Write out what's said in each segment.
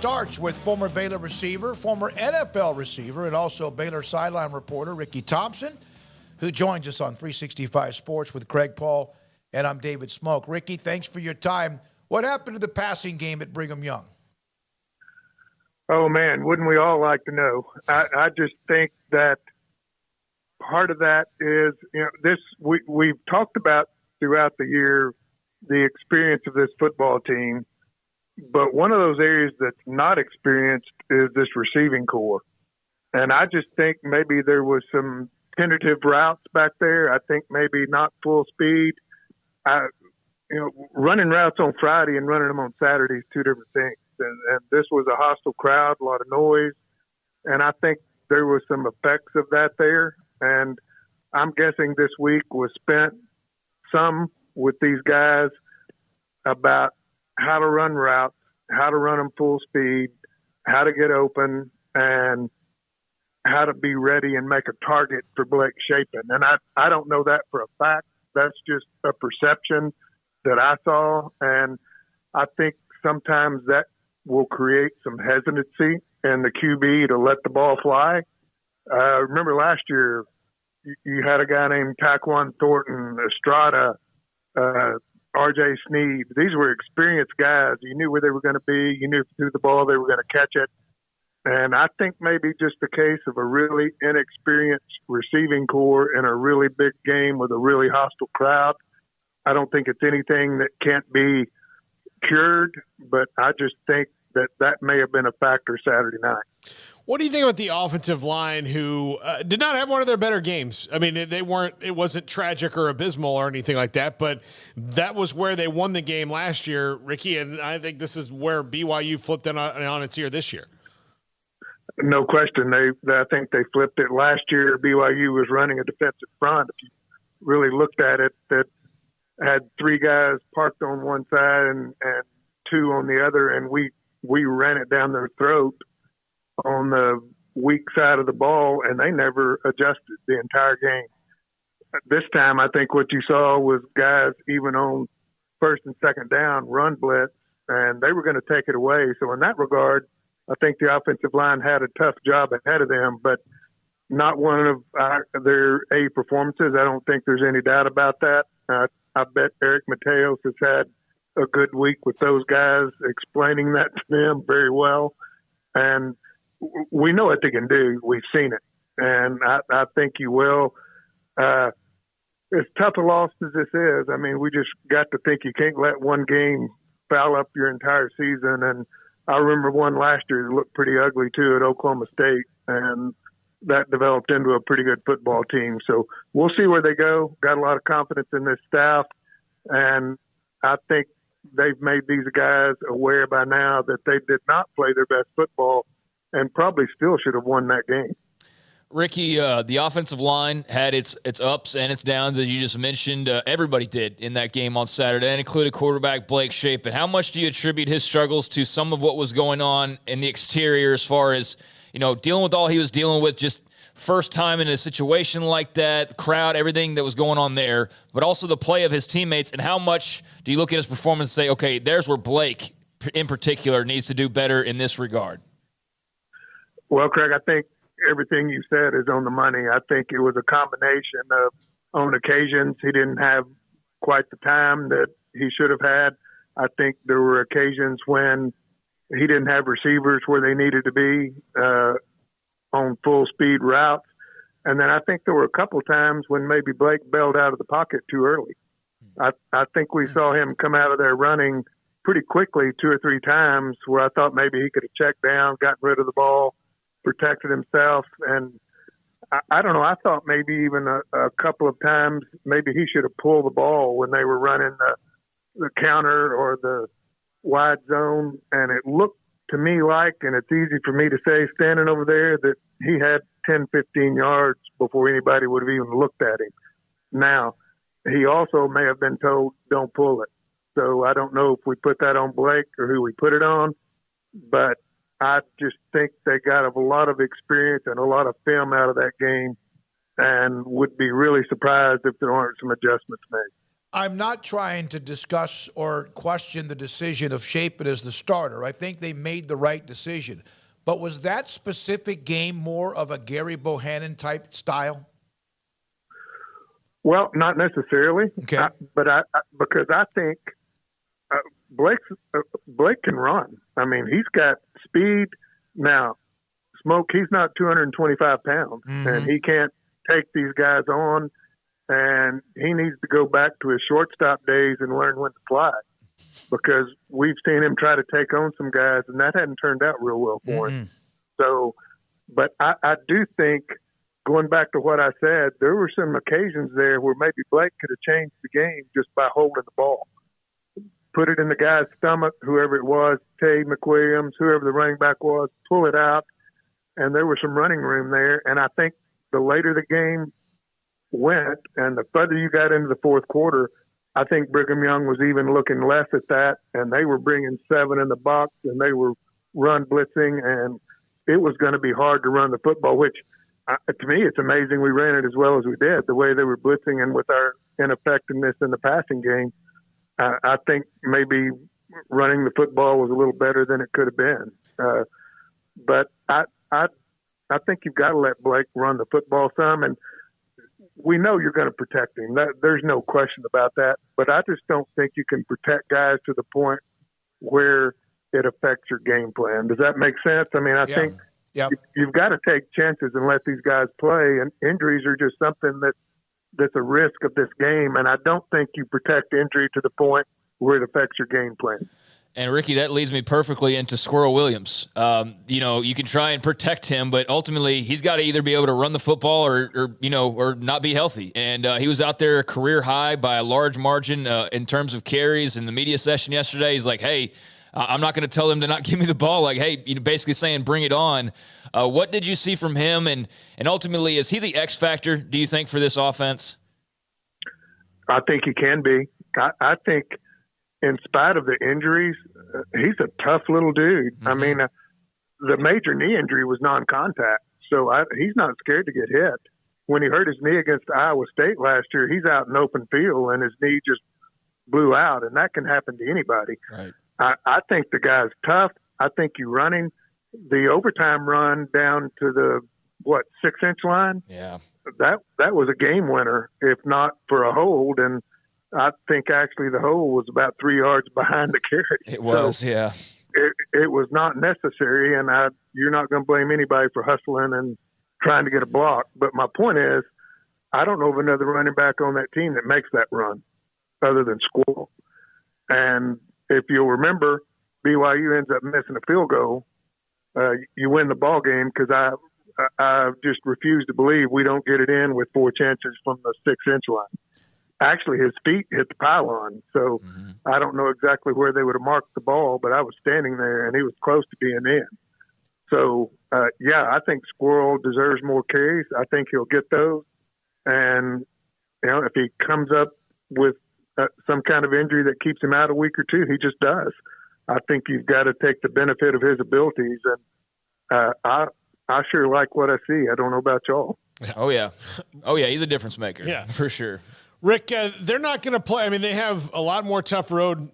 starts with former Baylor receiver, former NFL receiver, and also Baylor Sideline Reporter Ricky Thompson, who joins us on 365 Sports with Craig Paul, and I'm David Smoke. Ricky, thanks for your time. What happened to the passing game at Brigham Young? Oh, man, wouldn't we all like to know? I just think that part of that is, we've talked about throughout the year the experience of this football team, but one of those areas that's not experienced is this receiving core. And I just think maybe there was some tentative routes back there. I think maybe not full speed. Running routes on Friday and running them on Saturday is two different things. And this was a hostile crowd, a lot of noise. And I think there was some effects of that there. And I'm guessing this week was spent some with these guys about how to run routes, how to run them full speed, how to get open, and how to be ready and make a target for Blake Shain. And I don't know that for a fact. That's just a perception that I saw. And I think sometimes that will create some hesitancy in the QB to let the ball fly. Remember last year, you had a guy named Taquan Thornton, Estrada, R.J. Sneed. These were experienced guys. You knew where they were going to be. You knew if you threw the ball, they were going to catch it. And I think maybe just the case of a really inexperienced receiving core in a really big game with a really hostile crowd. I don't think it's anything that can't be cured, but I just think that may have been a factor Saturday night. What do you think about the offensive line, who did not have one of their better games? I mean, it wasn't tragic or abysmal or anything like that, but that was where they won the game last year, Ricky, and I think this is where BYU flipped it on its ear this year. No question. I think they flipped it. Last year, BYU was running a defensive front. If you really looked at it, that had three guys parked on one side and two on the other, and we ran it down their throat on the weak side of the ball, and they never adjusted the entire game. This time, I think what you saw was guys, even on first and second down, run blitz, and they were going to take it away. So in that regard, I think the offensive line had a tough job ahead of them, but not one of their A performances. I don't think there's any doubt about that. I bet Eric Mateos has had a good week with those guys, explaining that to them very well. And we know what they can do. We've seen it. And I think you will. As tough a loss as this is, I mean, we just got to think you can't let one game foul up your entire season. And I remember one last year that looked pretty ugly, too, at Oklahoma State. And that developed into a pretty good football team. So we'll see where they go. Got a lot of confidence in this staff. And I think they've made these guys aware by now that they did not play their best football and probably still should have won that game. Ricky, the offensive line had its ups and its downs, as you just mentioned. Everybody did in that game on Saturday, and included quarterback Blake Shain. How much do you attribute his struggles to some of what was going on in the exterior as far as, dealing with all he was dealing with, just first time in a situation like that, crowd, everything that was going on there, but also the play of his teammates? And how much do you look at his performance and say, okay, there's where Blake in particular needs to do better in this regard? Well, Craig, I think everything you said is on the money. I think it was a combination of, on occasions, he didn't have quite the time that he should have had. I think there were occasions when he didn't have receivers where they needed to be on full speed routes. And then I think there were a couple of times when maybe Blake bailed out of the pocket too early. I think we saw him come out of there running pretty quickly 2 or 3 times where I thought maybe he could have checked down, gotten rid of the ball, protected himself. And I don't know, I thought maybe even a couple of times maybe he should have pulled the ball when they were running the counter or the wide zone. And it looked to me like, and it's easy for me to say standing over there, that he had 10, 15 yards before anybody would have even looked at him. Now, he also may have been told, don't pull it. So I don't know if we put that on Blake or who we put it on, but I just think they got a lot of experience and a lot of film out of that game, and would be really surprised if there aren't some adjustments made. I'm not trying to discuss or question the decision of Shain as the starter. I think they made the right decision. But was that specific game more of a Gary Bohannon type style? Well, not necessarily. Okay. Because I think Blake can run. I mean, he's got speed. Now, Smoke, he's not 225 pounds, and he can't take these guys on. And he needs to go back to his shortstop days and learn when to fly, because we've seen him try to take on some guys, and that hadn't turned out real well for him. So, but I do think, going back to what I said, there were some occasions there where maybe Blake could have changed the game just by holding the ball. Put it in the guy's stomach, whoever it was, Tay McWilliams, whoever the running back was, pull it out, and there was some running room there. And I think the later the game went and the further you got into the fourth quarter, I think Brigham Young was even looking less at that, and they were bringing 7 in the box, and they were run blitzing, and it was going to be hard to run the football, which to me, it's amazing we ran it as well as we did, the way they were blitzing and with our ineffectiveness in the passing game. I think maybe running the football was a little better than it could have been. But I think you've got to let Blake run the football some, and we know you're going to protect him. There's no question about that. But I just don't think you can protect guys to the point where it affects your game plan. Does that make sense? I mean, I think you've got to take chances and let these guys play, and injuries are just something that's a risk of this game. And I don't think you protect injury to the point where it affects your game plan. And Ricky, that leads me perfectly into Squirrel Williams. You can try and protect him, but ultimately he's got to either be able to run the football or not be healthy. And he was out there career high by a large margin in terms of carries. In the media session yesterday, he's like, "Hey, I'm not going to tell them to not give me the ball." Like, hey, basically saying, "Bring it on." What did you see from him? And ultimately, is he the X factor, do you think, for this offense? I think he can be. I think, in spite of the injuries, he's a tough little dude. I mean, the major knee injury was non-contact, so he's not scared to get hit. When he hurt his knee against Iowa State last year, he's out in open field, and his knee just blew out, and that can happen to anybody. Right. I think the guy's tough. I think you running the overtime run down to the 6-inch line. Yeah, that was a game winner, if not for a hold. And I think actually the hole was about 3 yards behind the carry. It was, so yeah. It was not necessary, and you're not going to blame anybody for hustling and trying to get a block. But my point is, I don't know of another running back on that team that makes that run other than Squirrel. And if you'll remember, BYU ends up missing a field goal. You win the ball game because I just refuse to believe we don't get it in with 4 chances from the 6-inch line. Actually, his feet hit the pylon, so I don't know exactly where they would have marked the ball, but I was standing there, and he was close to being in. So, I think Squirrel deserves more carries. I think he'll get those. And, if he comes up with some kind of injury that keeps him out a week or two, he just does. I think you've got to take the benefit of his abilities, and I sure like what I see. I don't know about y'all. Oh, yeah. He's a difference maker. Yeah, for sure. Rick, they're not going to play. I mean, they have a lot more tough road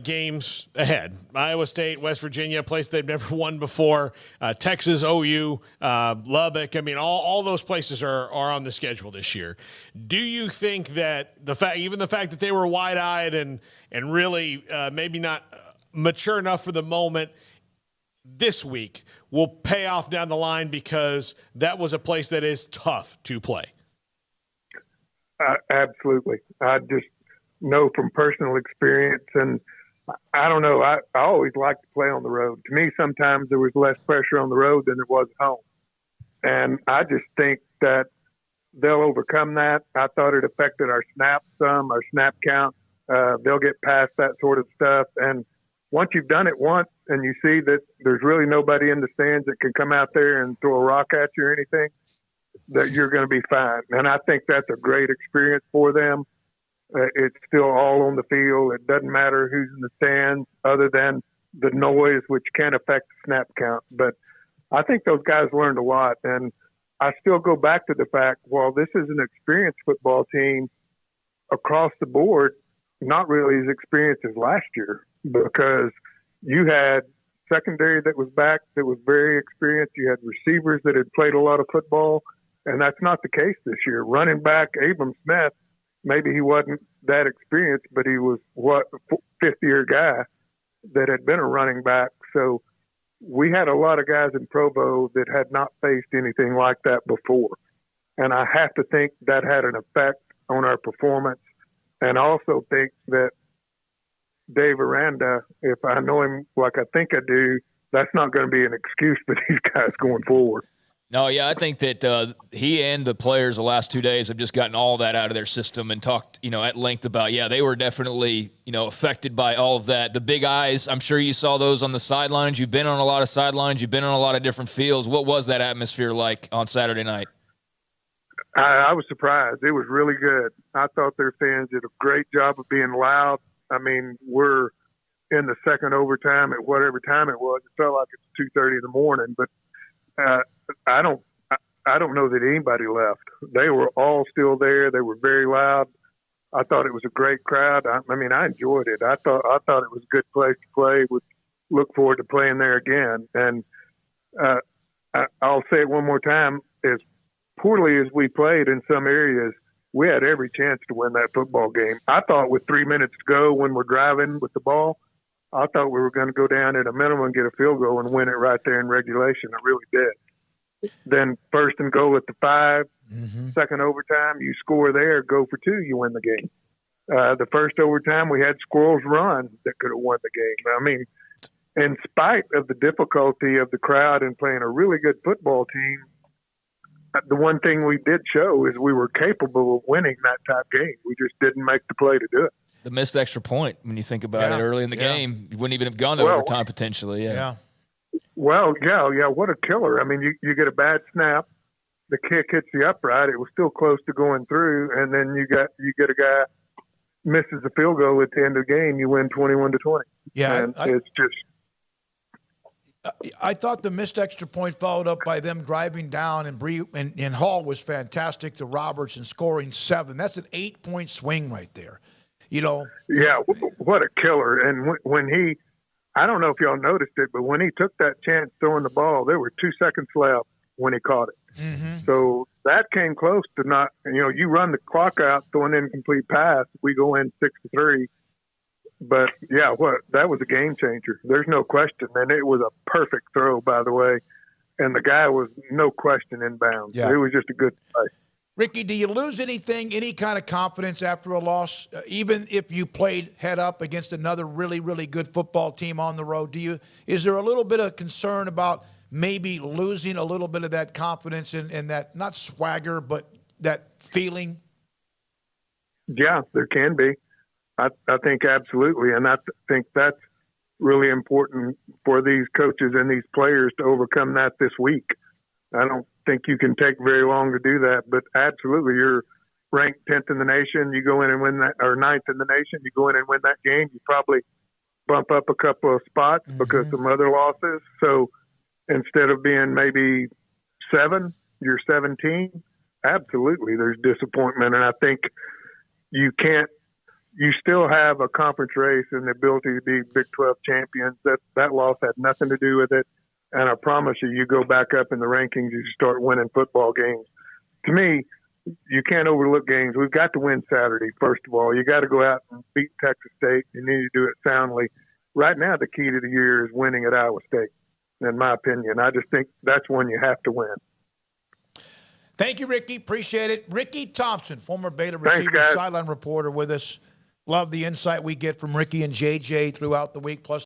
games ahead. Iowa State, West Virginia, a place they've never won before. Texas, OU, Lubbock. I mean, all those places are on the schedule this year. Do you think that the fact that they were wide-eyed and really maybe not mature enough for the moment this week will pay off down the line because that was a place that is tough to play? Absolutely. I just know from personal experience, and I don't know. I always like to play on the road. To me, sometimes there was less pressure on the road than there was at home. And I just think that they'll overcome that. I thought it affected our snaps some, our snap count. They'll get past that sort of stuff. And once you've done it once and you see that there's really nobody in the stands that can come out there and throw a rock at you or anything, that you're going to be fine. And I think that's a great experience for them. It's still all on the field. It doesn't matter who's in the stands other than the noise, which can affect the snap count. But I think those guys learned a lot. And I still go back to the fact, while this is an experienced football team across the board, not really as experienced as last year, because you had secondary that was back that was very experienced. You had receivers that had played a lot of football, and that's not the case this year. Running back Abram Smith, maybe he wasn't that experienced, but he was a fifth-year guy that had been a running back. So we had a lot of guys in Provo that had not faced anything like that before. And I have to think that had an effect on our performance. And I also think that Dave Aranda, if I know him like I think I do, that's not going to be an excuse for these guys going forward. No, yeah, I think that he and the players the last 2 days have just gotten all that out of their system and talked, at length about, they were definitely, affected by all of that. The big eyes, I'm sure you saw those on the sidelines. You've been on a lot of sidelines. You've been on a lot of different fields. What was that atmosphere like on Saturday night? I was surprised. It was really good. I thought their fans did a great job of being loud. I mean, we're in the second overtime at whatever time it was. It felt like it's 2:30 in the morning, but I don't know that anybody left. They were all still there. They were very loud. I thought it was a great crowd. I enjoyed it. I thought it was a good place to play. Would look forward to playing there again. And I'll say it one more time: as poorly as we played in some areas, we had every chance to win that football game. I thought with 3 minutes to go when we're driving with the ball, I thought we were going to go down at a minimum and get a field goal and win it right there in regulation. I really did. Then first and goal at the 5, second overtime, you score there, go for 2, you win the game. The first overtime, we had Squirrels run that could have won the game. I mean, in spite of the difficulty of the crowd and playing a really good football team, the one thing we did show is we were capable of winning that type game. We just didn't make the play to do it. The missed extra point, when you think about it early in the game, you wouldn't even have gone to overtime potentially. Yeah. Well, yeah. What a killer. I mean, you get a bad snap, the kick hits the upright. It was still close to going through. And then you get a guy misses the field goal at the end of the game. You win 21-20. Yeah. And it's just, I thought the missed extra point followed up by them driving down, and Hall was fantastic to Roberts and scoring 7. That's an 8-point swing right there. Yeah, what a killer. And when he, I don't know if y'all noticed it, but when he took that chance throwing the ball, there were 2 seconds left when he caught it. Mm-hmm. So that came close to not, you run the clock out, throwing an incomplete pass, we go in 6-3. But, that was a game changer. There's no question. And it was a perfect throw, by the way. And the guy was no question inbound. Yeah. It was just a good play. Ricky, do you lose any kind of confidence after a loss, even if you played head up against another really, really good football team on the road? Is there a little bit of concern about maybe losing a little bit of that confidence and that, not swagger, but that feeling? Yeah, there can be. I think absolutely. And I think that's really important for these coaches and these players to overcome that this week. I don't think you can take very long to do that, but absolutely, you're ranked 10th in the nation. You go in and win that, or 9th in the nation. You go in and win that game. You probably bump up a couple of spots because of some other losses. So instead of being maybe 7, you're 17. Absolutely, there's disappointment, and I think you still have a conference race and the ability to be Big 12 champions. That loss had nothing to do with it. And I promise you go back up in the rankings, you start winning football games. To me, you can't overlook games. We've got to win Saturday, first of all. You got to go out and beat Texas State. You need to do it soundly. Right now, the key to the year is winning at Iowa State, in my opinion. I just think that's one you have to win. Thank you, Ricky. Appreciate it. Ricky Thompson, former Baylor receiver, sideline reporter with us. Love the insight we get from Ricky and JJ throughout the week, plus